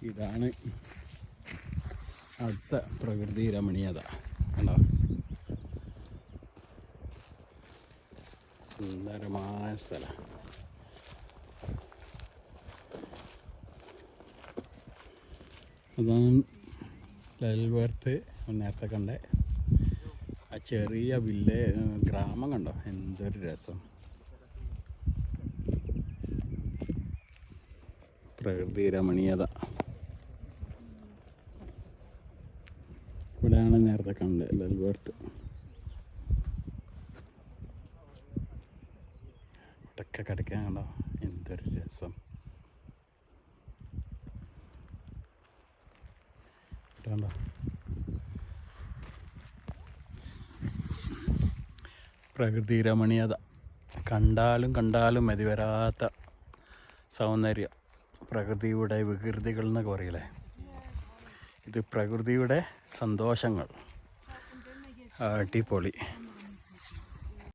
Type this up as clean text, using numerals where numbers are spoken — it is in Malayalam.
ഇതാണ് അടുത്ത പ്രകൃതി രമണീയത. കണ്ടോ, സുന്ദരമായ സ്ഥലം. അതാണ് ലൽവർത്ത്. നേരത്തെ കണ്ടേ ആ ചെറിയ ഗ്രാമം കണ്ടോ, എന്തൊരു രസം. പ്രകൃതി രമണീയത. ഇവിടെയാണ് നേരത്തെ കണ്ടത് ലൽവർത്ത്. ഇവിടെയൊക്കെ കിടക്കാൻ കണ്ടോ, എന്തൊരു രസം. കണ്ടോ, പ്രകൃതി രമണീയത. കണ്ടാലും മതിവരാത്ത സൗന്ദര്യം. പ്രകൃതിയുടെ വികൃതികൾ എന്നൊക്കെ പറയില്ലേ, ഇത് പ്രകൃതിയുടെ സന്തോഷങ്ങൾ. അടിപൊളി.